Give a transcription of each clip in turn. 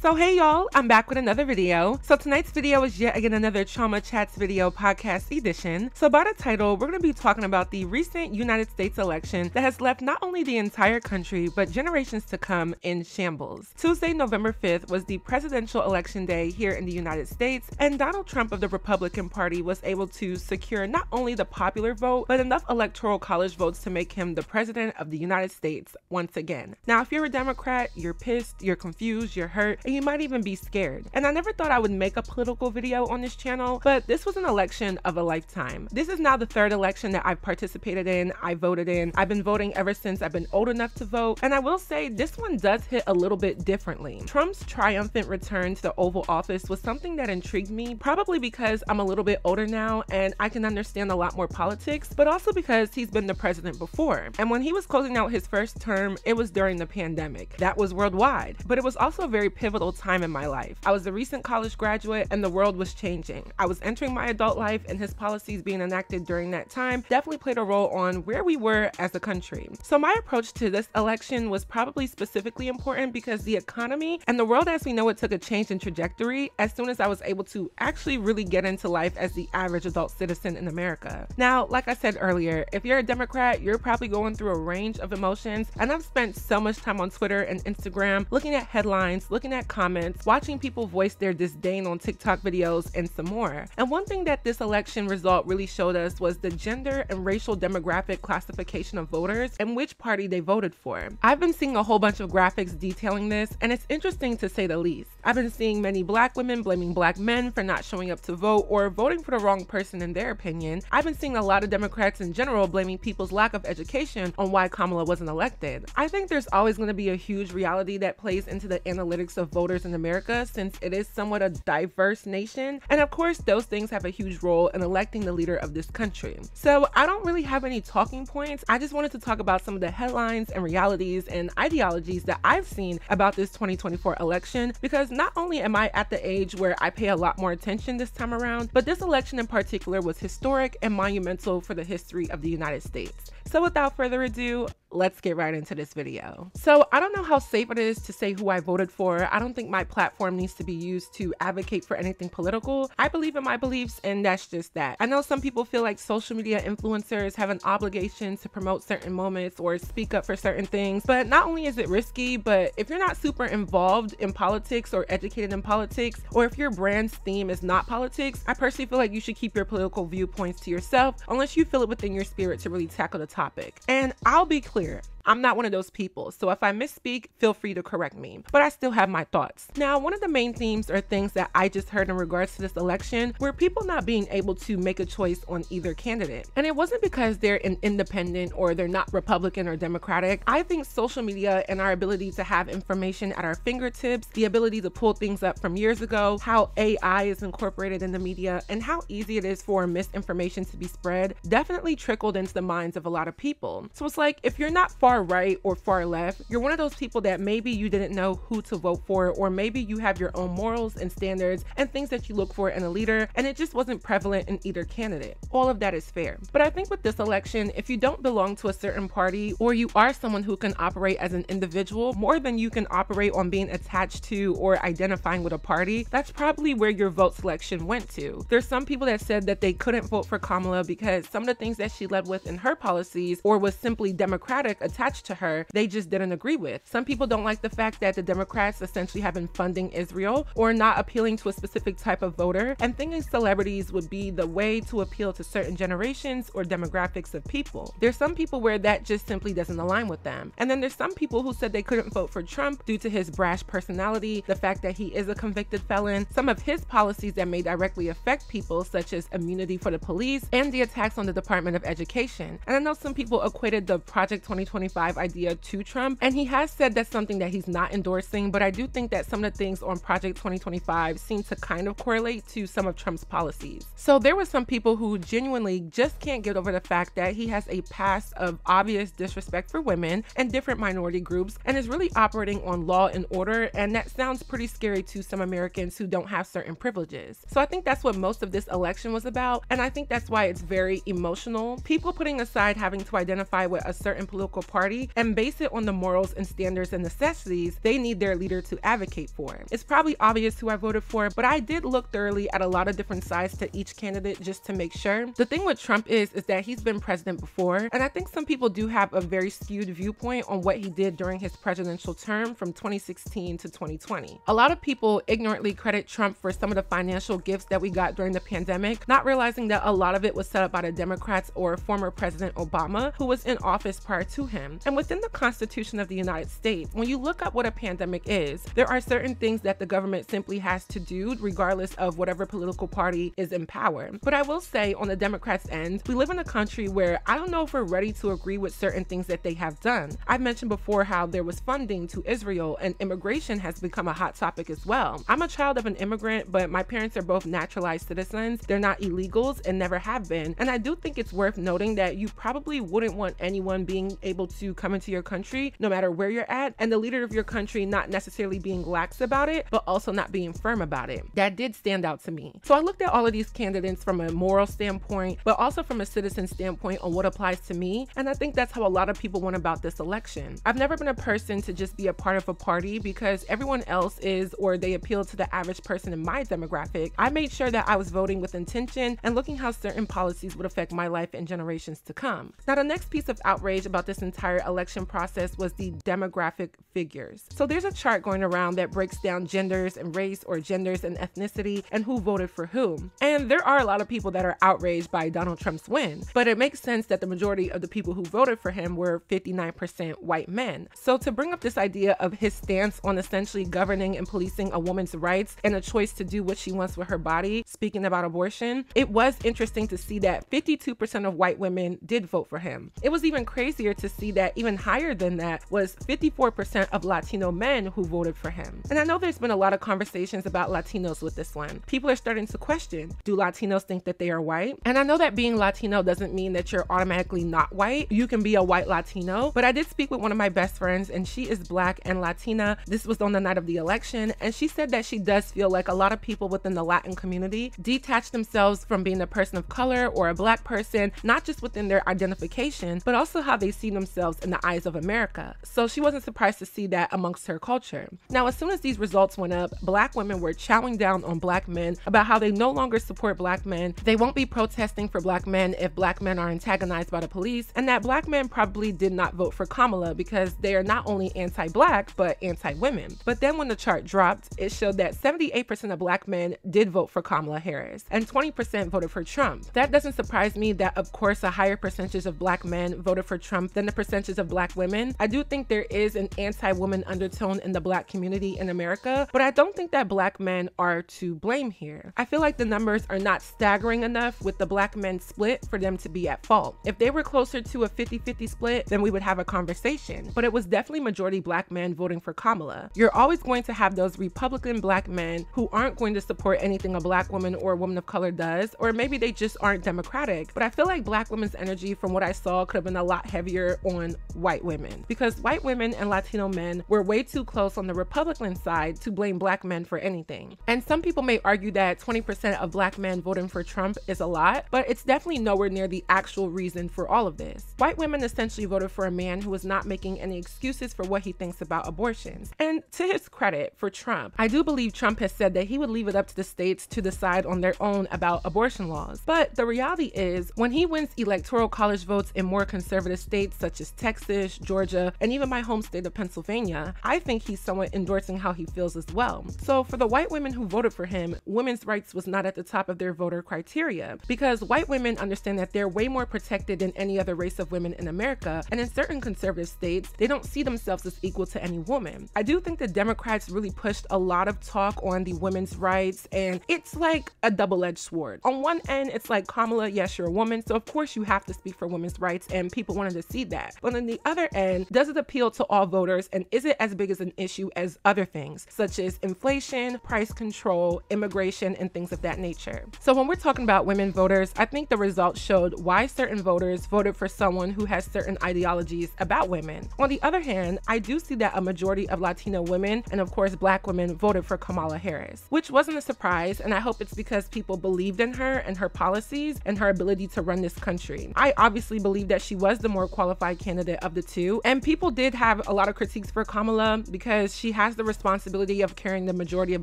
So hey y'all, I'm back with another video. So tonight's video is yet again another Chioma Chats video podcast edition. So by the title, we're going to be talking about the recent United States election that has left not only the entire country, but generations to come in shambles. Tuesday, November 5th was the presidential election day here in the United States, and Donald Trump of the Republican Party was able to secure not only the popular vote, but enough electoral college votes to make him the president of the United States once again. Now, if you're a Democrat, you're pissed, you're confused, you're hurt, and you might even be scared. And I never thought I would make a political video on this channel, but this was an election of a lifetime. This is now the third election that I've participated in, I voted in. I've been voting ever since I've been old enough to vote, and I will say this one does hit a little bit differently. Trump's triumphant return to the Oval Office was something that intrigued me, probably because I'm a little bit older now and I can understand a lot more politics, but also because he's been the president before. And when he was closing out his first term, it was during the pandemic. That was worldwide, but it was also a very pivotal time in my life. I was a recent college graduate and the world was changing. I was entering my adult life, and his policies being enacted during that time definitely played a role on where we were as a country. So my approach to this election was probably specifically important because the economy and the world as we know it took a change in trajectory as soon as I was able to actually really get into life as the average adult citizen in America. Now, like I said earlier, if you're a Democrat, you're probably going through a range of emotions, and I've spent so much time on Twitter and Instagram looking at headlines, looking at comments, watching people voice their disdain on TikTok videos, and some more. And one thing that this election result really showed us was the gender and racial demographic classification of voters and which party they voted for. I've been seeing a whole bunch of graphics detailing this, and it's interesting to say the least. I've been seeing many black women blaming black men for not showing up to vote or voting for the wrong person in their opinion. I've been seeing a lot of Democrats in general blaming people's lack of education on why Kamala wasn't elected. I think there's always going to be a huge reality that plays into the analytics of voters in America, since it is somewhat a diverse nation, and of course those things have a huge role in electing the leader of this country. So I don't really have any talking points. I just wanted to talk about some of the headlines and realities and ideologies that I've seen about this 2024 election, because not only am I at the age where I pay a lot more attention this time around, but this election in particular was historic and monumental for the history of the United States. So without further ado, let's get right into this video. So I don't know how safe it is to say who I voted for. I don't think my platform needs to be used to advocate for anything political. I believe in my beliefs, and that's just that. I know some people feel like social media influencers have an obligation to promote certain moments or speak up for certain things, but not only is it risky, but if you're not super involved in politics or educated in politics, or if your brand's theme is not politics, I personally feel like you should keep your political viewpoints to yourself unless you feel it within your spirit to really tackle the topic. And I'll be clear, I'm not one of those people, so if I misspeak, feel free to correct me, but I still have my thoughts. Now, one of the main themes or things that I just heard in regards to this election were people not being able to make a choice on either candidate. And it wasn't because they're an independent or they're not Republican or Democratic. I think social media and our ability to have information at our fingertips, the ability to pull things up from years ago, how AI is incorporated in the media, and how easy it is for misinformation to be spread definitely trickled into the minds of a lot of people. So it's like, if you're not far right or far left, you're one of those people that maybe you didn't know who to vote for, or maybe you have your own morals and standards and things that you look for in a leader, and it just wasn't prevalent in either candidate. All of that is fair. But I think with this election, if you don't belong to a certain party, or you are someone who can operate as an individual more than you can operate on being attached to or identifying with a party, that's probably where your vote selection went to. There's some people that said that they couldn't vote for Kamala because some of the things that she led with in her policies, or was simply Democratic attached to her, they just didn't agree with. Some people don't like the fact that the Democrats essentially have been funding Israel or not appealing to a specific type of voter, and thinking celebrities would be the way to appeal to certain generations or demographics of people. There's some people where that just simply doesn't align with them. And then there's some people who said they couldn't vote for Trump due to his brash personality, the fact that he is a convicted felon, some of his policies that may directly affect people, such as immunity for the police and the attacks on the Department of Education. And I know some people equated the Project 2025 idea to Trump, and he has said that's something that he's not endorsing, but I do think that some of the things on Project 2025 seem to kind of correlate to some of Trump's policies. So there were some people who genuinely just can't get over the fact that he has a past of obvious disrespect for women and different minority groups, and is really operating on law and order, and that sounds pretty scary to some Americans who don't have certain privileges. So I think that's what most of this election was about, and I think that's why it's very emotional. People putting aside having to identify with a certain political party party and base it on the morals and standards and necessities they need their leader to advocate for. It's probably obvious who I voted for, but I did look thoroughly at a lot of different sides to each candidate just to make sure. The thing with Trump is that he's been president before, and I think some people do have a very skewed viewpoint on what he did during his presidential term from 2016 to 2020. A lot of people ignorantly credit Trump for some of the financial gifts that we got during the pandemic, not realizing that a lot of it was set up by the Democrats or former President Obama, who was in office prior to him. And within the Constitution of the United States, when you look up what a pandemic is, there are certain things that the government simply has to do regardless of whatever political party is in power. But I will say, on the Democrats' end, we live in a country where I don't know if we're ready to agree with certain things that they have done. I've mentioned before how there was funding to Israel, and immigration has become a hot topic as well. I'm a child of an immigrant, but my parents are both naturalized citizens. They're not illegals and never have been. And I do think it's worth noting that you probably wouldn't want anyone being able to come into your country no matter where you're at, and the leader of your country not necessarily being lax about it, but also not being firm about it. That did stand out to me. So I looked at all of these candidates from a moral standpoint, but also from a citizen standpoint on what applies to me, and I think that's how a lot of people went about this election. I've never been a person to just be a part of a party because everyone else is, or they appeal to the average person in my demographic. I made sure that I was voting with intention and looking how certain policies would affect my life and generations to come. Now, the next piece of outrage about this entire election process was the demographic figures. So there's a chart going around that breaks down genders and race, or genders and ethnicity, and who voted for whom. And there are a lot of people that are outraged by Donald Trump's win, but it makes sense that the majority of the people who voted for him were 59% white men. So to bring up this idea of his stance on essentially governing and policing a woman's rights and a choice to do what she wants with her body, speaking about abortion, it was interesting to see that 52% of white women did vote for him. It was even crazier to see that even higher than that was 54% of Latino men who voted for him. And I know there's been a lot of conversations about Latinos with this one. People are starting to question, do Latinos think that they are white? And I know that being Latino doesn't mean that you're automatically not white. You can be a white Latino, but I did speak with one of my best friends, and she is Black and Latina. This was on the night of the election, and she said that she does feel like a lot of people within the Latin community detach themselves from being a person of color or a Black person, not just within their identification, but also how they see themselves in the eyes of America. So she wasn't surprised to see that amongst her culture. Now, as soon as these results went up, Black women were chowing down on Black men about how they no longer support Black men, they won't be protesting for Black men if Black men are antagonized by the police, and that Black men probably did not vote for Kamala because they are not only anti-Black, but anti-women. But then when the chart dropped, it showed that 78% of Black men did vote for Kamala Harris, and 20% voted for Trump. That doesn't surprise me that, of course, a higher percentage of Black men voted for Trump than the percentage of Black women. I do think there is an anti-woman undertone in the Black community in America, but I don't think that Black men are to blame here. I feel like the numbers are not staggering enough with the Black men split for them to be at fault. If they were closer to a 50-50 split, then we would have a conversation, but it was definitely majority Black men voting for Kamala. You're always going to have those Republican Black men who aren't going to support anything a Black woman or a woman of color does, or maybe they just aren't democratic, but I feel like Black women's energy from what I saw could have been a lot heavier on white women, because white women and Latino men were way too close on the Republican side to blame Black men for anything. And some people may argue that 20% of Black men voting for Trump is a lot, but it's definitely nowhere near the actual reason for all of this. White women essentially voted for a man who was not making any excuses for what he thinks about abortions. And to his credit, for Trump, I do believe Trump has said that he would leave it up to the states to decide on their own about abortion laws. But the reality is, when he wins electoral college votes in more conservative states such as Texas, Georgia, and even my home state of Pennsylvania, I think he's somewhat endorsing how he feels as well. So for the white women who voted for him, women's rights was not at the top of their voter criteria, because white women understand that they're way more protected than any other race of women in America, and in certain conservative states, they don't see themselves as equal to any woman. I do think the Democrats really pushed a lot of talk on the women's rights, and it's like a double-edged sword. On one end, it's like, Kamala, yes, you're a woman, so of course you have to speak for women's rights, and people wanted to see that. But on the other end, does it appeal to all voters, and is it as big as an issue as other things, such as inflation, price control, immigration, and things of that nature? So when we're talking about women voters, I think the results showed why certain voters voted for someone who has certain ideologies about women. On the other hand, I do see that a majority of Latino women, and of course Black women, voted for Kamala Harris, which wasn't a surprise, and I hope it's because people believed in her and her policies and her ability to run this country. I obviously believe that she was the more qualified candidate of the two. And people did have a lot of critiques for Kamala because she has the responsibility of carrying the majority of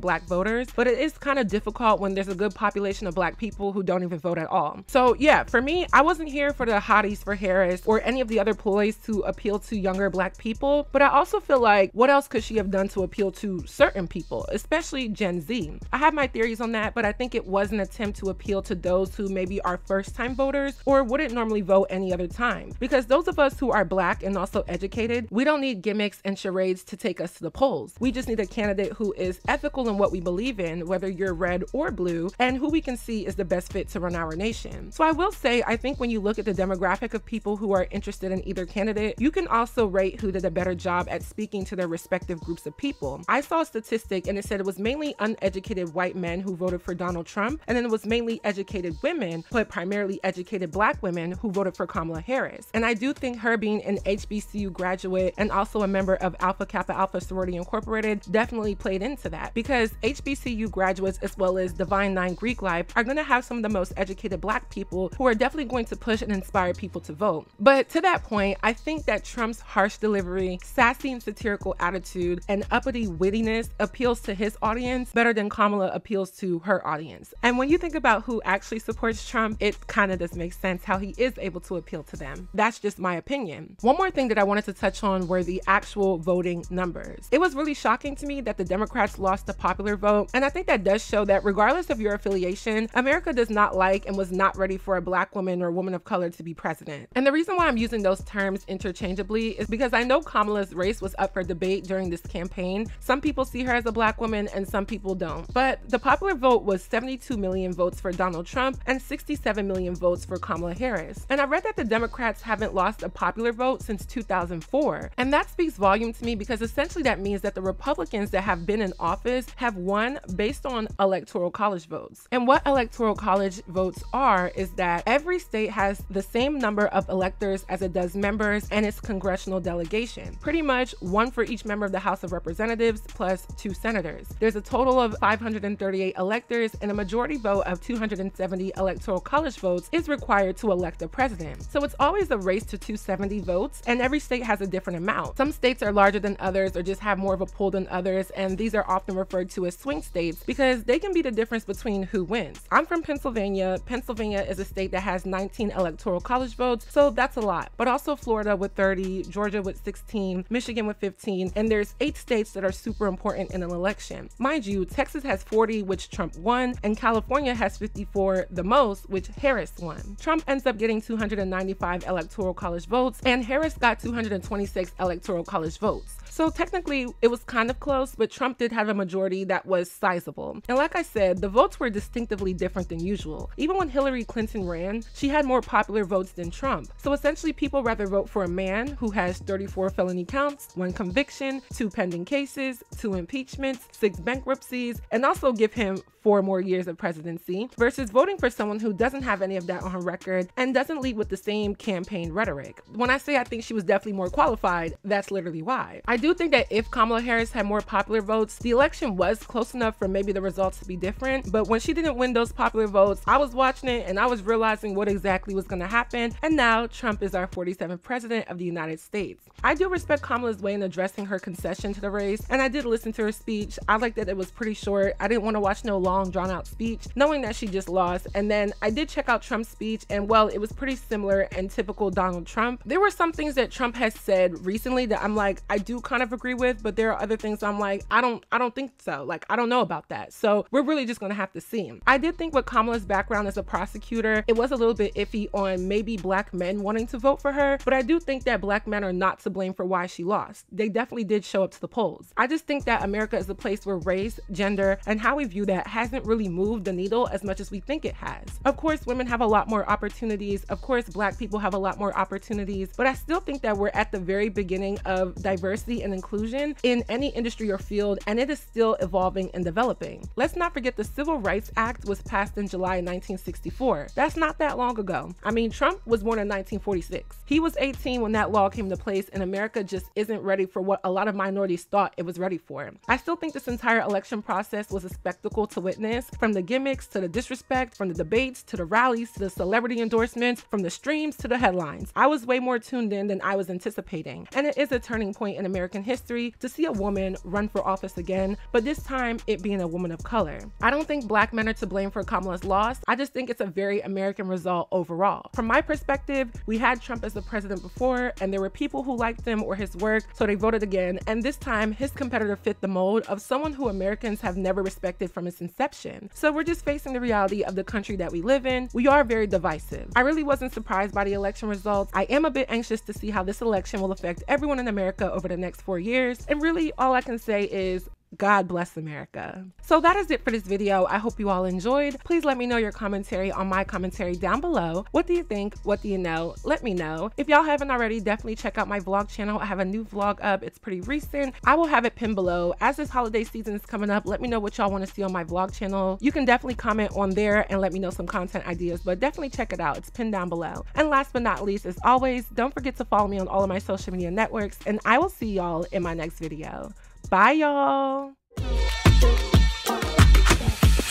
Black voters, but it is kind of difficult when there's a good population of Black people who don't even vote at all. So yeah, for me, I wasn't here for the hotties for Harris or any of the other ploys to appeal to younger Black people, but I also feel like what else could she have done to appeal to certain people, especially Gen Z? I have my theories on that, but I think it was an attempt to appeal to those who maybe are first-time voters or wouldn't normally vote any other time. Because those of us who are Black and also educated, we don't need gimmicks and charades to take us to the polls. We just need a candidate who is ethical in what we believe in, whether you're red or blue, and who we can see is the best fit to run our nation. So I will say, I think when you look at the demographic of people who are interested in either candidate, you can also rate who did a better job at speaking to their respective groups of people. I saw a statistic and it said it was mainly uneducated white men who voted for Donald Trump, and then it was mainly educated women, but primarily educated Black women who voted for Kamala Harris. And I do think her being an HBCU graduate and also a member of Alpha Kappa Alpha Sorority Incorporated definitely played into that, because HBCU graduates as well as Divine Nine Greek Life are going to have some of the most educated Black people who are definitely going to push and inspire people to vote. But to that point, I think that Trump's harsh delivery, sassy and satirical attitude, and uppity wittiness appeals to his audience better than Kamala appeals to her audience. And when you think about who actually supports Trump, it kind of does make sense how he is able to appeal to them. That's just my opinion. One more thing that I wanted to touch on were the actual voting numbers. It was really shocking to me that the Democrats lost the popular vote, and I think that does show that regardless of your affiliation, America does not like and was not ready for a Black woman or woman of color to be president. And the reason why I'm using those terms interchangeably is because I know Kamala's race was up for debate during this campaign. Some people see her as a Black woman and some people don't. But the popular vote was 72 million votes for Donald Trump and 67 million votes for Kamala Harris. And I read that the Democrats haven't lost a popular vote since 2004. And that speaks volume to me, because essentially that means that the Republicans that have been in office have won based on electoral college votes. And what electoral college votes are is that every state has the same number of electors as it does members and its congressional delegation. Pretty much one for each member of the House of Representatives plus 2 senators. There's a total of 538 electors, and a majority vote of 270 electoral college votes is required to elect a president. So it's always a race to 270 votes, and every state has a different amount. Some states are larger than others or just have more of a pull than others, and these are often referred to as swing states because they can be the difference between who wins. I'm from Pennsylvania. Pennsylvania is a state that has 19 electoral college votes, so that's a lot. But also Florida with 30, Georgia with 16, Michigan with 15, and there's 8 states that are super important in an election. Mind you, Texas has 40, which Trump won, and California has 54, the most, which Harris won. Trump ends up getting 295 electoral college votes, and Harris got 226 electoral college votes. So technically it was kind of close, but Trump did have a majority that was sizable. And like I said, the votes were distinctively different than usual. Even when Hillary Clinton ran, she had more popular votes than Trump. So essentially people rather vote for a man who has 34 felony counts, 1 conviction, 2 pending cases, 2 impeachments, 6 bankruptcies, and also give him 4 more years of presidency, versus voting for someone who doesn't have any of that on her record and doesn't lead with the same campaign rhetoric. When I say I think she was definitely more qualified, that's literally why. I do think that if Kamala Harris had more popular votes, the election was close enough for maybe the results to be different, but when she didn't win those popular votes, I was watching it and I was realizing what exactly was going to happen, and now Trump is our 47th president of the United States. I do respect Kamala's way in addressing her concession to the race, and I did listen to her speech. I liked that it was pretty short. I didn't want to watch no long drawn out speech knowing that she just lost. And then I did check out Trump's speech, and well, it was pretty similar and typical Donald Trump. There were some things that Trump has said recently that I'm like, I do kind of agree with, but there are other things I'm like, I don't think so. Like, I don't know about that. So we're really just gonna have to see. I did think with Kamala's background as a prosecutor, it was a little bit iffy on maybe Black men wanting to vote for her, but I do think that Black men are not to blame for why she lost. They definitely did show up to the polls. I just think that America is a place where race, gender, and how we view that hasn't really moved the needle as much as we think it has. Of course, women have a lot more opportunities. Of course, Black people have a lot more opportunities, but I still think that we're at the very beginning of diversity and inclusion in any industry or field, and it is still evolving and developing. Let's not forget the Civil Rights Act was passed in July 1964. That's not that long ago. I mean, Trump was born in 1946. He was 18 when that law came to place, and America just isn't ready for what a lot of minorities thought it was ready for. I still think this entire election process was a spectacle to witness, from the gimmicks to the disrespect, from the debates to the rallies to the celebrity endorsements, from the streams to the headlines. I was way more more tuned in than I was anticipating. And it is a turning point in American history to see a woman run for office again, but this time it being a woman of color. I don't think black men are to blame for Kamala's loss. I just think it's a very American result overall. From my perspective, we had Trump as the president before, and there were people who liked him or his work, so they voted again. And this time, his competitor fit the mold of someone who Americans have never respected from its inception. So we're just facing the reality of the country that we live in. We are very divisive. I really wasn't surprised by the election results. I am a bit anxious to see how this election will affect everyone in America over the next 4 years. And really, all I can say is, God bless America. So that is it for this video. I hope you all enjoyed. Please let me know your commentary on my commentary down below. What do you think? What do you know? Let me know. If y'all haven't already, definitely check out my vlog channel. I have a new vlog up. It's pretty recent. I will have it pinned below. As this holiday season is coming up, let me know what y'all want to see on my vlog channel. You can definitely comment on there and let me know some content ideas, but definitely check it out. It's pinned down below. And last but not least, as always, don't forget to follow me on all of my social media networks, and I will see y'all in my next video. Bye, y'all.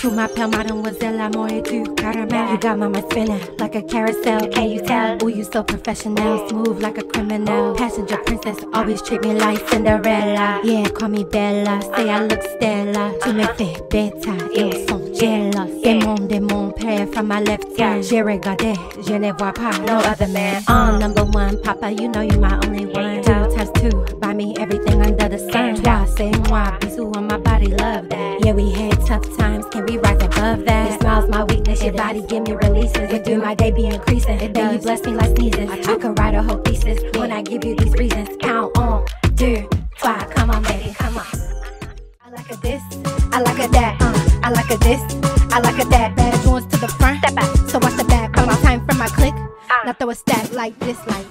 To my pal, mademoiselle, l'amour est du caramel. You got mama spinning like a carousel. Can you tell? Ooh, you so professional, smooth like a criminal. Passenger princess, always treat me like Cinderella. Yeah, call me Bella, say I look Stella. Tu me fais bêta, ils sont jealous. Démon, père from my left side. J'ai regardé, je ne vois pas no other man. Number one, Papa, you know you're my only one. 2 times 2, buy me everything under the sun. Toi, c'est moi, bisous on my body, love that. Yeah, we had tough times, can we rise above that? Your smile's my weakness, your body give me releases. It do my day be increasing, then you bless me like sneezes. I could write a whole thesis when I give you these reasons. Count on, 2, 3, come on baby, come on. I like a this, I like a that, I like a this, I like a that. Bad ones to the front, step back, so watch the back. One more time from my click, now throw a stack like this, like